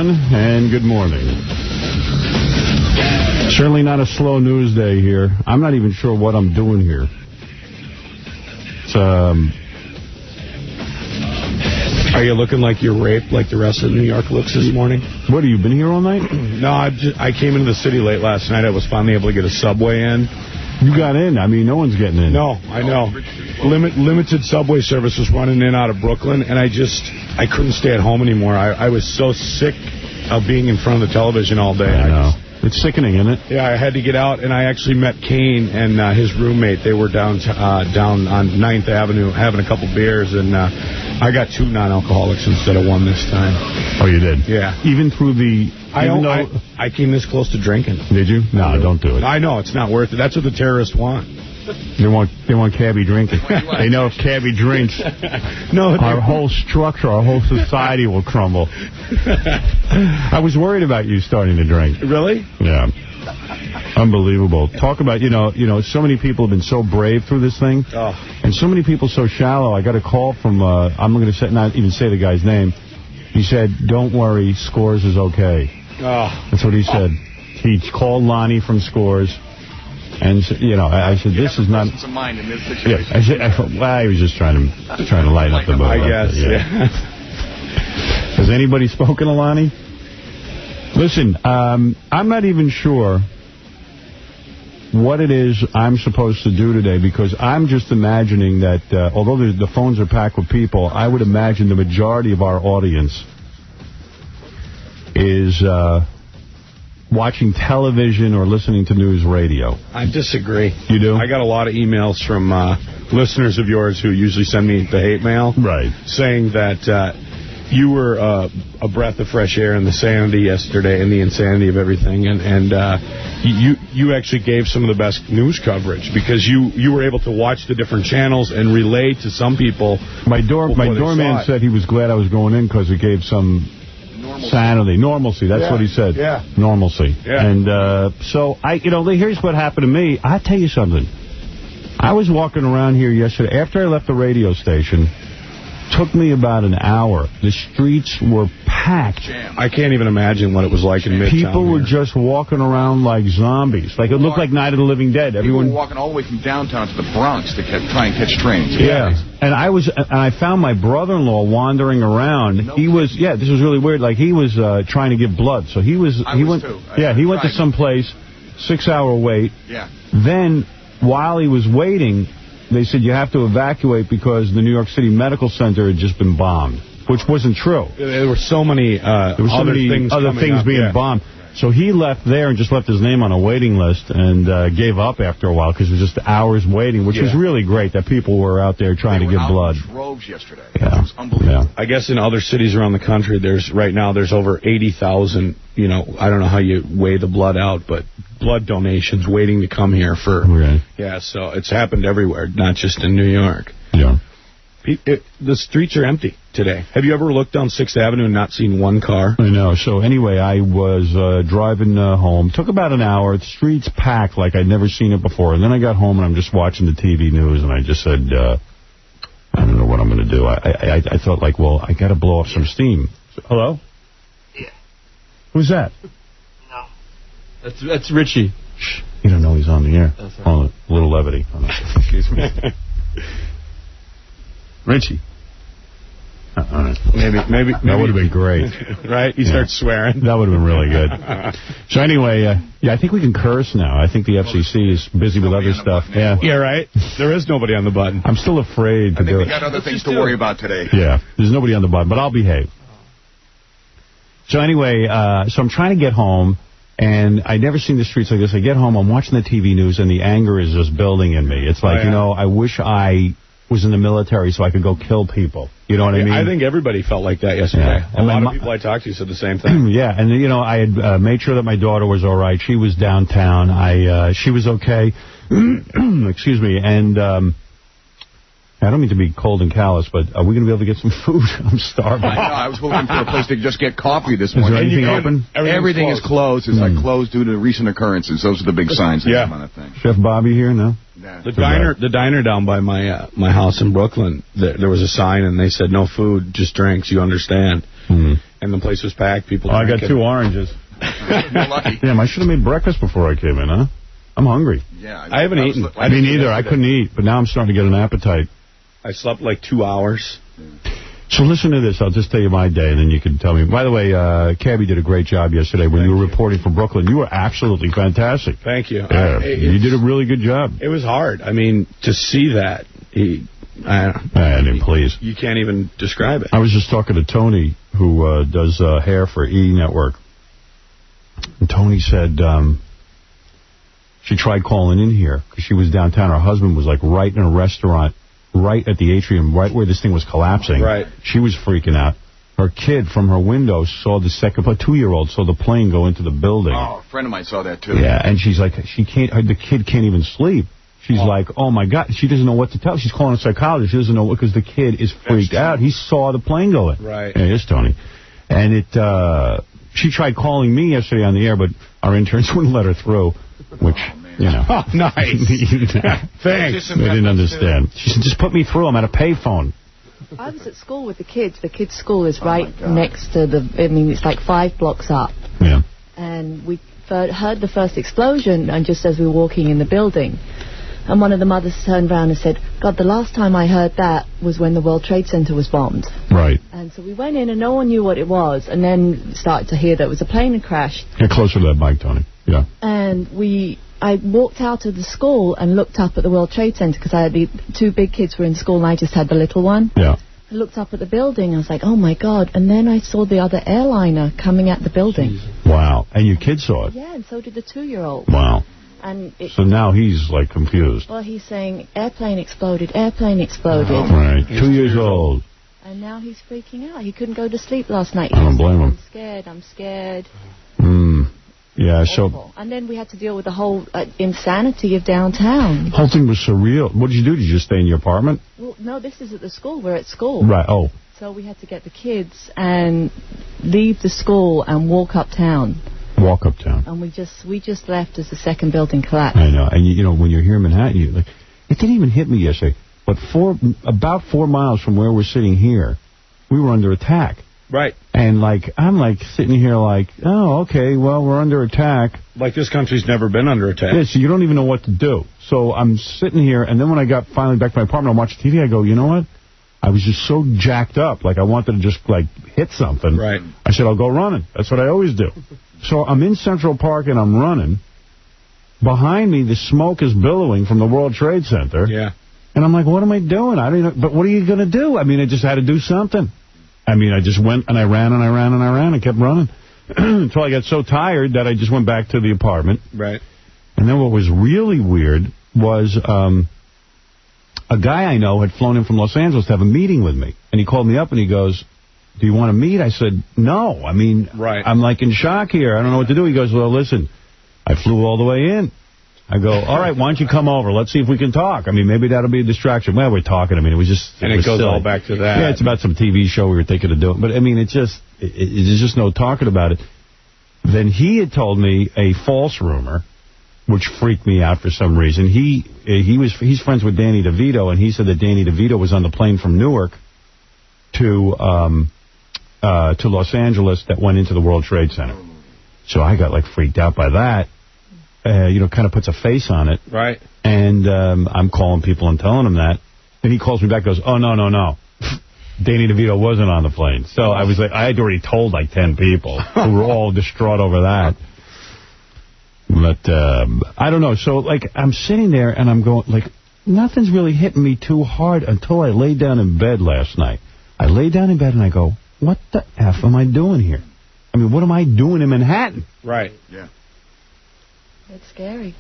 everyone, and good morning. Certainly not a slow news day here. I'm not even sure what I'm doing here. It's, Are you looking like you're raped like the rest of New York looks this morning? What, have you been here all night? No, I came into the city late last night. I was finally able to get a subway in. You got in. I mean, no one's getting in. No, I know. Limited subway service was running in out of Brooklyn, and I couldn't stay at home anymore. I was so sick of being in front of the television all day. I know. It's sickening, isn't it? Yeah, I had to get out, and I actually met Kane and his roommate. They were down on 9th Avenue having a couple beers, and I got 2 non-alcoholics instead of 1 this time. Oh, you did? Yeah. Even through the... I came this close to drinking. Did you? No, don't do it. I know, it's not worth it. That's what the terrorists want. They want Cabby drinking. They know if Cabby drinks, our whole structure, our whole society will crumble. I was worried about you starting to drink. Really? Yeah. Unbelievable. Talk about, so many people have been so brave through this thing. Oh. And so many people so shallow. I got a call from, I'm going to not even say the guy's name. He said, don't worry, Scores is okay. Oh. That's what he said. He called Lonnie from Scores. And, I said, this is not... Mind in this situation. Yeah, I thought, well, he was just trying to lighten up the mood. I guess, yeah. Has anybody spoken to Lonnie? Listen, I'm not even sure what it is I'm supposed to do today, because I'm just imagining that, although the phones are packed with people, I would imagine the majority of our audience is... watching television or listening to news radio. I disagree. You do? I got a lot of emails from listeners of yours who usually send me the hate mail. Right. Saying that you were a breath of fresh air in the sanity yesterday and the insanity of everything. And you actually gave some of the best news coverage because you were able to watch the different channels and relay to some people. My doorman said he was glad I was going in because it gave some... Normalcy. That's what he said. Yeah. Normalcy. Yeah. And so, here's what happened to me. I'll tell you something. I was walking around here yesterday. After I left the radio station, took me about an hour. The streets were packed. I can't even imagine what it was like in Midtown. People were just walking around like zombies. Like, it looked like Night of the Living Dead. Everyone were walking all the way from downtown to the Bronx to try and catch trains. Yeah. And I found my brother-in-law wandering around. This was really weird. Like, he was trying to give blood. So he went to some place, 6-hour wait. Yeah. Then, while he was waiting, they said you have to evacuate because the New York City Medical Center had just been bombed, which wasn't true. There were so many other things being bombed. So he left there and just left his name on a waiting list and gave up after a while because it was just hours waiting, which was really great that people were out there trying to give blood. Droves yesterday. Yeah. It was unbelievable. I guess in other cities around the country, there's over 80,000, I don't know how you weigh the blood out, but blood donations waiting to come here for... Okay. Yeah, so it's happened everywhere, not just in New York. Yeah. The streets are empty today. Have you ever looked down 6th Avenue and not seen one car? I know. So anyway, I was driving home. Took about an hour. The streets packed like I'd never seen it before. And then I got home and I'm just watching the TV news and I just said, I don't know what I'm going to do. I thought like, well, I got to blow off some steam. Hello? Yeah. Who's that? No. That's Richie. Shh. You don't know he's on the air. That's right. Oh, a little levity. Oh, no. Excuse me. Richie. Maybe that would have been great. Right? You start swearing. That would have been really good. So anyway, I think we can curse now. I think the FCC is busy with other stuff. Yeah, right? There is nobody on the button. I'm still afraid to do it. I think we got other things to worry about today. Yeah, there's nobody on the button, but I'll behave. So anyway, so I'm trying to get home, and I'd never seen the streets like this. I get home, I'm watching the TV news, and the anger is just building in me. It's like, I wish I was in the military so I could go kill people. You know what I mean? I think everybody felt like that yesterday. Yeah. A lot of people I talked to said the same thing. Yeah, and I had made sure that my daughter was all right. She was downtown. She was okay. Excuse me. And I don't mean to be cold and callous, but are we going to be able to get some food? I'm starving. I know. I was hoping for a place to just get coffee this morning. Is there anything open? Everything is closed. It's like closed due to recent occurrences. Those are the big signs. That come on that thing. Chef Bobby here? No? Yeah. The diner down by my house in Brooklyn, there was a sign, and they said, no food, just drinks, you understand. and the place was packed. People. I got 2 oranges. You're lucky. Damn, I should have made breakfast before I came in, huh? I'm hungry. Yeah, I haven't eaten. Me neither. I couldn't eat, but now I'm starting to get an appetite. I slept like 2 hours. So listen to this. I'll just tell you my day, and then you can tell me. By the way, Cabby did a great job yesterday when you were reporting from Brooklyn. You were absolutely fantastic. Thank you. Yeah, you did a really good job. It was hard. I mean, to see that, please. You can't even describe it. I was just talking to Tony, who does hair for E! Network. And Tony said she tried calling in here because she was downtown. Her husband was like right in a restaurant, right at the atrium, right where this thing was collapsing. Right. She was freaking out. Her kid from her window saw the second, 2-year-old saw the plane go into the building. Oh, a friend of mine saw that too. Yeah, and she's like, the kid can't even sleep. She's like, oh my God, she doesn't know what to tell. She's calling a psychologist. She doesn't know because the kid is freaked out. He saw the plane go in. Right. Yeah, here's Tony. And she tried calling me yesterday on the air, but our interns wouldn't let her through, which, you know. Oh, nice. Thanks. They didn't understand. She said, just put me through. I'm at a payphone. I was at school with the kids. The kids' school is right next to it's like 5 blocks up. Yeah. And we heard the first explosion, and just as we were walking in the building. And one of the mothers turned around and said, God, the last time I heard that was when the World Trade Center was bombed. Right. And so we went in, and no one knew what it was, and then started to hear that it was a plane that crashed. Get closer to that mic, Tony. Yeah. And I walked out of the school and looked up at the World Trade Center, because I had the 2 big kids were in school, and I just had the little one. Yeah. I looked up at the building, I was like, oh my God. And then I saw the other airliner coming at the building. Wow. And your kid saw it? Yeah, and so did the 2-year-old. Wow. And so now he's, like, confused. Well, he's saying, airplane exploded, airplane exploded. Oh, right. 2 years old. And now he's freaking out. He couldn't go to sleep last night. I don't blame him. I'm scared. Yeah, awful. And then we had to deal with the whole insanity of downtown. The whole thing was surreal. What did you do? Did you just stay in your apartment? Well, no, this is at the school. We're at school. Right, oh. So we had to get the kids and leave the school and walk uptown. Walk uptown. And we just left as the second building collapsed. I know. And, you know, when you're here in Manhattan, it didn't even hit me yesterday. But about 4 miles from where we're sitting here, we were under attack. Right. And, I'm sitting here oh, okay, well, we're under attack. Like this country's never been under attack. Yeah, so you don't even know what to do. So I'm sitting here, and then when I got finally back to my apartment, I'm watching TV, I go, you know what? I was just so jacked up, I wanted to just, hit something. Right. I said, I'll go running. That's what I always do. So I'm in Central Park, and I'm running. Behind me, the smoke is billowing from the World Trade Center. Yeah. And I'm like, what am I doing? I don't even know. But what are you going to do? I mean, I just had to do something. I mean, I just went and I ran and I ran and I ran and kept running until I got so tired that I just went back to the apartment. Right. And then what was really weird was a guy I know had flown in from Los Angeles to have a meeting with me. And he called me up and he goes, do you want to meet? I said, no. I mean, right. I'm in shock here. I don't know what to do. He goes, well, listen, I flew all the way in. I go, all right, why don't you come over? Let's see if we can talk. I mean, maybe that'll be a distraction. Well, we're talking. I mean, it was just... And it goes silly. All back to that. Yeah, it's about some TV show we were thinking of doing. But, I mean, there's just no talking about it. Then he had told me a false rumor, which freaked me out for some reason. He's friends with Danny DeVito, and he said that Danny DeVito was on the plane from Newark to Los Angeles that went into the World Trade Center. So I got, freaked out by that. Kind of puts a face on it. Right. And I'm calling people and telling them that. And he calls me back and goes, oh, no. Danny DeVito wasn't on the plane. So I was I had already told 10 people who were all distraught over that. But I don't know. So, I'm sitting there and I'm going, nothing's really hitting me too hard until I lay down in bed last night. I lay down in bed and I go, what the F am I doing here? I mean, what am I doing in Manhattan? Right. Yeah. It's scary.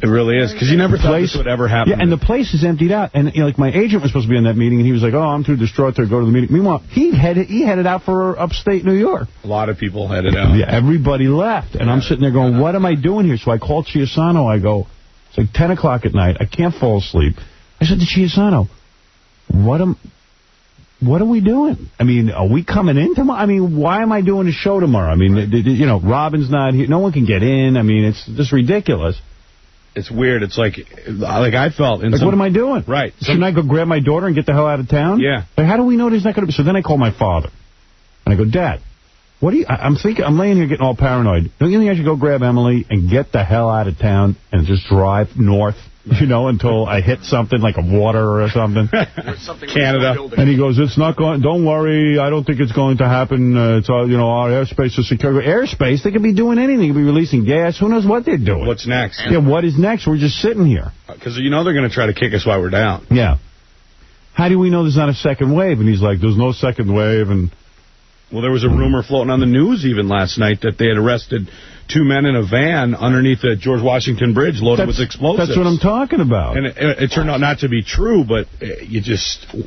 It really is, because you never thought this would ever happen. Yeah, and the place is emptied out. And, my agent was supposed to be in that meeting, and he was like, oh, I'm too distraught to go to the meeting. Meanwhile, he headed out for upstate New York. A lot of people headed out. Yeah, everybody left. And I'm sitting there going, what am I doing here? So I called Chiasano. I go, it's 10 o'clock at night. I can't fall asleep. I said to Chiasano, what are we doing? I mean, are we coming in tomorrow? I mean, why am I doing a show tomorrow? I mean, Robin's not here. No one can get in. I mean, it's just ridiculous. It's weird. It's like I felt. What am I doing? Right. Shouldn't I go grab my daughter and get the hell out of town? Yeah. How do we know there's not going to be? So then I call my father. And I go, Dad, What do you... I'm laying here getting all paranoid. Don't you think I should go grab Emily and get the hell out of town and just drive north, until I hit something like a water or something? Canada. And he goes, it's not going... Don't worry, I don't think it's going to happen. It's all, our airspace is secure. Airspace, they could be doing anything. They could be releasing gas. Who knows what they're doing? What's next? Yeah, what is next? We're just sitting here. Because they're going to try to kick us while we're down. Yeah. How do we know there's not a second wave? And he's like, there's no second wave, and... Well, there was a rumor floating on the news even last night that they had arrested 2 men in a van underneath the George Washington Bridge loaded with explosives. That's what I'm talking about. And it turned out not to be true, but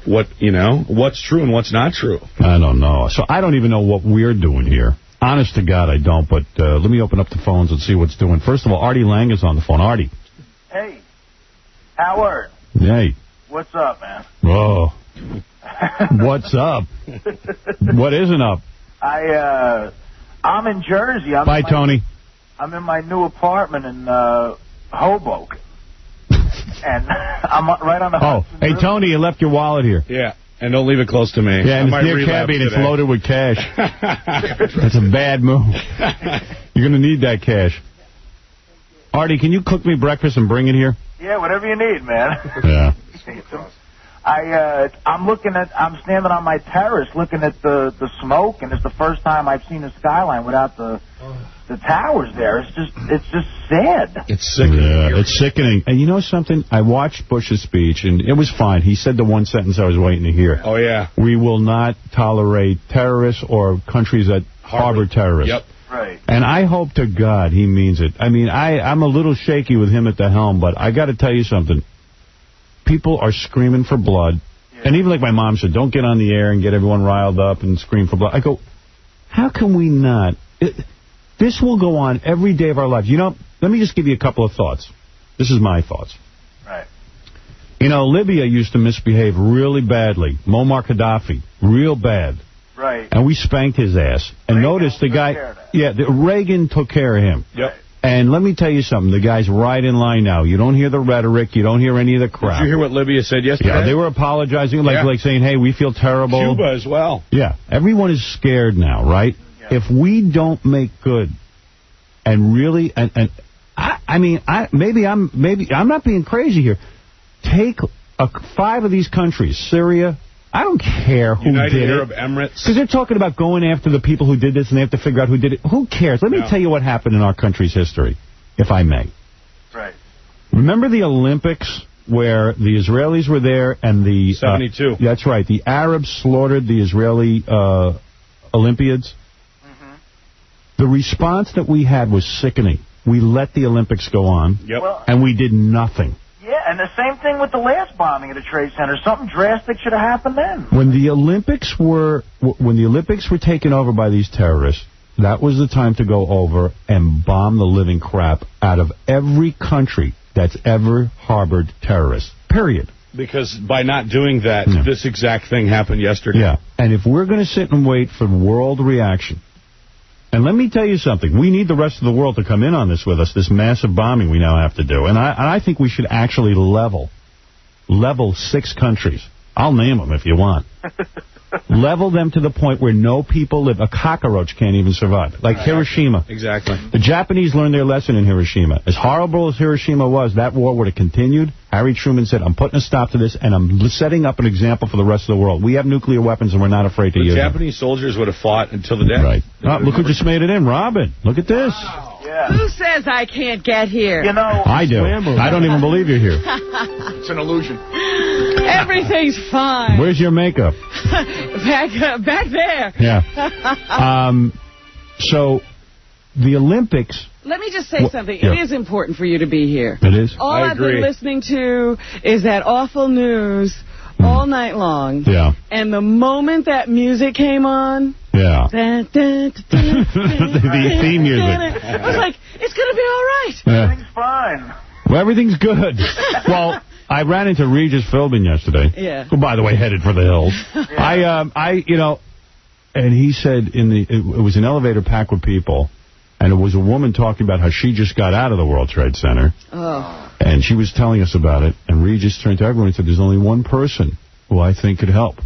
what's true and what's not true? I don't know. So I don't even know what we're doing here. Honest to God, I don't, but let me open up the phones and see what's doing. First of all, Artie Lang is on the phone. Artie. Hey, Howard. Hey. What's up, man? Oh. What's up? What isn't up? I'm in Jersey. Bye, Tony. I'm in my new apartment in Hoboken. And I'm right on the Hudson hey, River. Tony, you left your wallet here. Yeah, and don't leave it close to me. Yeah, and it's near Cabby, and it's loaded with cash. That's a bad move. You're going to need that cash. Artie, can you cook me breakfast and bring it here? Yeah, whatever you need, man. Yeah. I'm standing on my terrace looking at the smoke, and it's the first time I've seen the skyline without the towers there. It's just sad. It's sickening. Yeah, it's sickening. And you know something? I watched Bush's speech, and it was fine. He said the one sentence I was waiting to hear. Oh, yeah. We will not tolerate terrorists or countries that harbor terrorists. Yep. Right. And I hope to God he means it. I mean, I'm a little shaky with him at the helm, but I got to tell you something. People are screaming for blood. Yeah. And even like my mom said, don't get on the air and get everyone riled up and scream for blood. I go, how can we not? This will go on every day of our lives. Let me just give you a couple of thoughts. This is my thoughts. Right. Libya used to misbehave really badly. Muammar Gaddafi, real bad. Right. And we spanked his ass. And notice the guy... Yeah, Reagan took care of him. Yep. And let me tell you something. The guy's right in line now. You don't hear the rhetoric. You don't hear any of the crap. Did you hear what Libya said yesterday? Yeah, they were apologizing, like saying, hey, we feel terrible. Cuba as well. Yeah. Everyone is scared now, right? Yeah. If we don't make good and really... maybe I'm not being crazy here. Take 5 of these countries, Syria... I don't care who United did Arab it. Emirates. Because they're talking about going after the people who did this, and they have to figure out who did it. Who cares? Let me tell you what happened in our country's history, if I may. Right. Remember the Olympics where the Israelis were there and the... 72. That's right. The Arabs slaughtered the Israeli Olympiads. Mm-hmm. The response that we had was sickening. We let the Olympics go on, and we did nothing. Yeah, and the same thing with the last bombing at the Trade Center. Something drastic should have happened then. When the Olympics were taken over by these terrorists, that was the time to go over and bomb the living crap out of every country that's ever harbored terrorists. Period. Because by not doing that, this exact thing happened yesterday. Yeah, and if we're going to sit and wait for world reaction, and let me tell you something, we need the rest of the world to come in on this with us, this massive bombing we now have to do. And I think we should actually level 6 countries. I'll name them if you want. Level them to the point where no people live. A cockroach can't even survive. Like Hiroshima. Exactly. The Japanese learned their lesson in Hiroshima. As horrible as Hiroshima was, that war would have continued. Harry Truman said, I'm putting a stop to this, and I'm setting up an example for the rest of the world. We have nuclear weapons, and we're not afraid to use them. The Japanese soldiers would have fought until the death. Right. Look who just made it in. Robin. Look at this. Wow. Yeah. Who says I can't get here? I do. I don't even believe you're here. It's an illusion. Everything's fine. Where's your makeup? Back there. Yeah. So, the Olympics... Let me just say something. It is important for you to be here. It is? All I've been listening to is that awful news all night long. Yeah. And the moment that music came on... Yeah. The theme music. I was like, it's going to be all right. Yeah. Everything's fine. Well, everything's good. Well, I ran into Regis Philbin yesterday. Yeah. Who, by the way, headed for the hills. Yeah. And he said it was an elevator packed with people, and it was a woman talking about how she just got out of the World Trade Center. Oh. And she was telling us about it, and Regis turned to everyone and said, there's only one person who I think could help.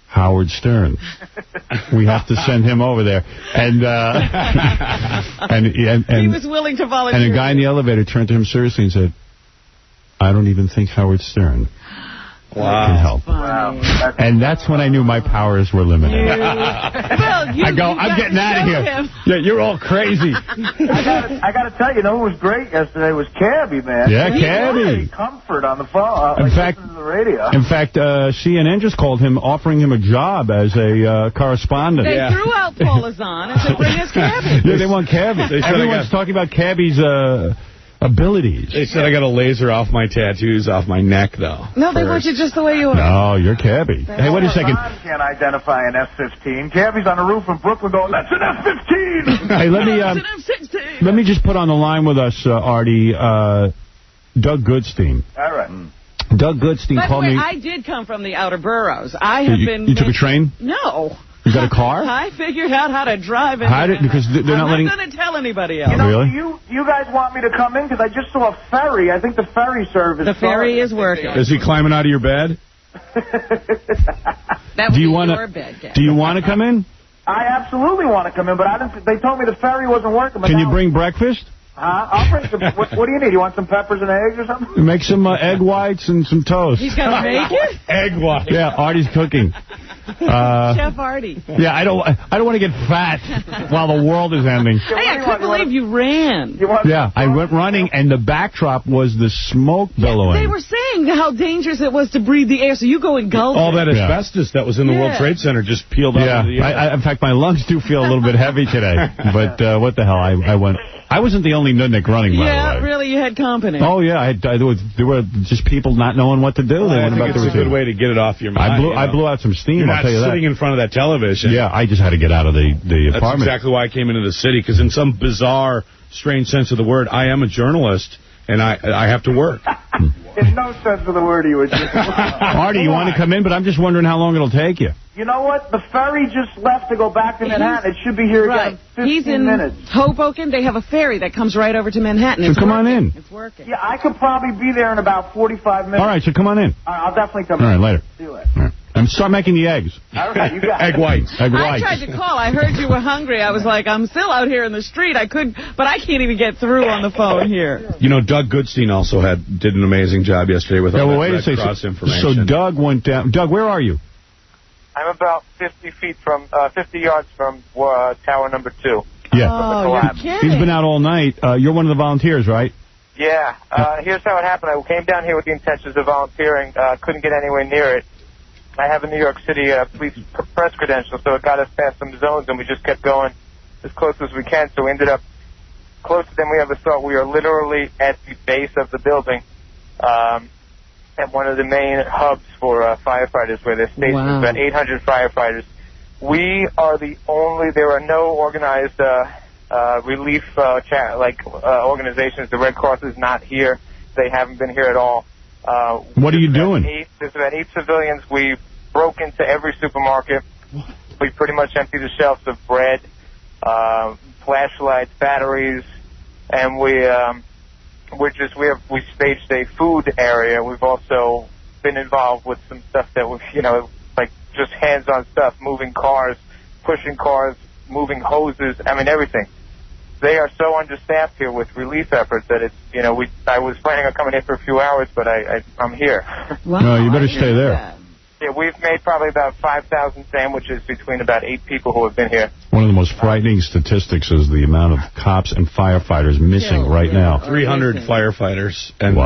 Howard Stern. We have to send him over there. And he was willing to volunteer. And a guy in the elevator turned to him seriously and said, I don't even think Howard Stern can help. Wow. And that's when I knew my powers were limited. I'm getting out of here. Yeah, you're all crazy. I got to tell you, who was great yesterday was Cabby, man. Yeah, Cabby. Comfort on the phone. In fact, listening to the radio. In fact, CNN just called him, offering him a job as a correspondent. They threw out Paul Azan and said, bring us Cabby. Yeah, they want Cabby. Everyone's talking about Cabby's abilities. They said I got to laser off my tattoos off my neck, though. No, they want you just the way you are. No, you're Cabby. Hey, wait a second. Ron can't identify an F-15. Cabby's on the roof in Brooklyn going, that's an F-15! Hey, let me just put on the line with us, Artie, Doug Goodstein. All right. Doug Goodstein called me. I did come from the outer boroughs. I have been... You took a train? No. You got a car? I figured out how to drive it. Because they're not letting... I'm not going to tell anybody else. Really? You guys want me to come in? Because I just saw a ferry. I think the ferry service... The ferry is working. Is he climbing out of your bed? That would be your bed, Gary. Do you want to come in? I absolutely want to come in, but they told me the ferry wasn't working. Can you bring breakfast? I'll bring some... What do you need? You want some peppers and eggs or something? Make some egg whites and some toast. He's going to make it? Egg whites. Yeah, Artie's cooking. Chef Artie. Yeah, I don't want to get fat while the world is ending. Hey, I couldn't believe you ran. Yeah, I went running, and the backdrop was the smoke billowing. They were saying how dangerous it was to breathe the air, so you go engulf all that asbestos that was in the World Trade Center just peeled out into the air. In fact, my lungs do feel a little bit heavy today. But what the hell, I went... I wasn't the only nudnik running, by the way. Yeah, really, you had company. Oh, yeah, there were just people not knowing what to do. I think it's a good way to get it off your mind. I blew out some steam, I'll tell you that. Sitting in front of that television. Yeah, I just had to get out of the apartment. That's exactly why I came into the city, because in some bizarre, strange sense of the word, I am a journalist, and I have to work. In no sense of the word, you would just... Artie, you want to come in, but I'm just wondering how long it'll take you. You know what? The ferry just left to go back to Manhattan. It should be here again in 15 minutes. He's in Hoboken. They have a ferry that comes right over to Manhattan. So come on in. It's working. Yeah, I could probably be there in about 45 minutes. All right, so come on in. I'll definitely come in. All right, later. See you later. All right. And start making the eggs. All right, you got Egg whites. Egg whites. I tried to call. I heard you were hungry. I was like, I'm still out here in the street. But I can't even get through on the phone here. Doug Goodstein also did an amazing job yesterday with all that Red Cross information. So Doug went down. Doug, where are you? I'm about 50 yards from tower number 2. Yeah. Oh, you're kidding. He's been out all night. You're one of the volunteers, right? Yeah. Here's how it happened. I came down here with the intentions of volunteering. Couldn't get anywhere near it. I have a New York City police press credential, so it got us past some zones, and we just kept going as close as we can. So we ended up closer than we ever thought. We are literally at the base of the building. At one of the main hubs for firefighters, where they're stationed about 800 firefighters. We are the only, there are no organized relief organizations. The Red Cross is not here. They haven't been here at all. What are you doing? There's about 8 civilians. We broke into every supermarket. We pretty much emptied the shelves of bread, flashlights, batteries, and we staged a food area. We've also been involved with some stuff that was, like just hands-on stuff, moving cars, pushing cars, moving hoses, everything. They are so understaffed here with relief efforts that it's, I was planning on coming in for a few hours, but I'm here. Wow, no, you better stay there. Yeah, we've made probably about 5,000 sandwiches between about 8 people who have been here. One of the most frightening statistics is the amount of cops and firefighters missing right now. 300 firefighters and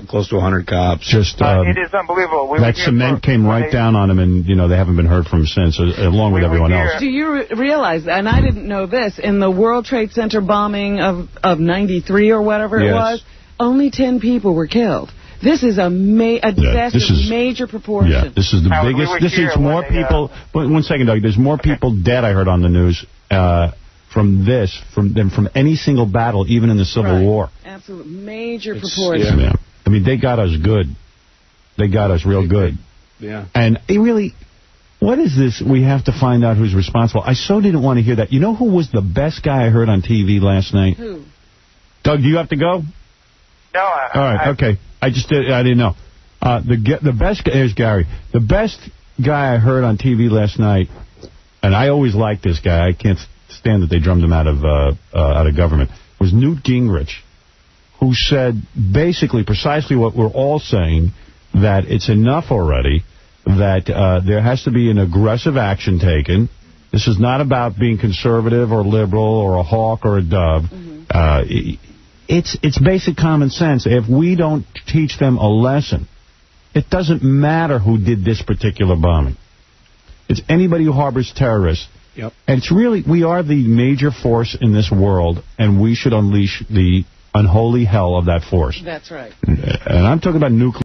close to 100 cops. Just it is unbelievable. That cement came right down on them, and they haven't been heard from since, along with everyone else. Do you realize, and I didn't know this, in the World Trade Center bombing of 93 or whatever it was, only 10 people were killed. This is a disaster of major proportion. Yeah, this is the biggest. This is more people. One second, Doug. There's more people dead, I heard on the news, than from any single battle, even in the Civil War. Absolute major proportion. Yeah. They got us good. They got us real good. Yeah. And what is this? We have to find out who's responsible. I so didn't want to hear that. You know who was the best guy I heard on TV last night? Who? Doug, do you have to go? No. All right, okay. I didn't know. The best, here's Gary. The best guy I heard on TV last night, and I always liked this guy. I can't stand that they drummed him out of government. It was Newt Gingrich, who said basically precisely what we're all saying, that it's enough already, that there has to be an aggressive action taken. This is not about being conservative or liberal or a hawk or a dove. It's basic common sense. If we don't teach them a lesson, it doesn't matter who did this particular bombing. It's anybody who harbors terrorists. Yep. And it's really, we are the major force in this world, and we should unleash the unholy hell of that force. That's right. And I'm talking about nuclear.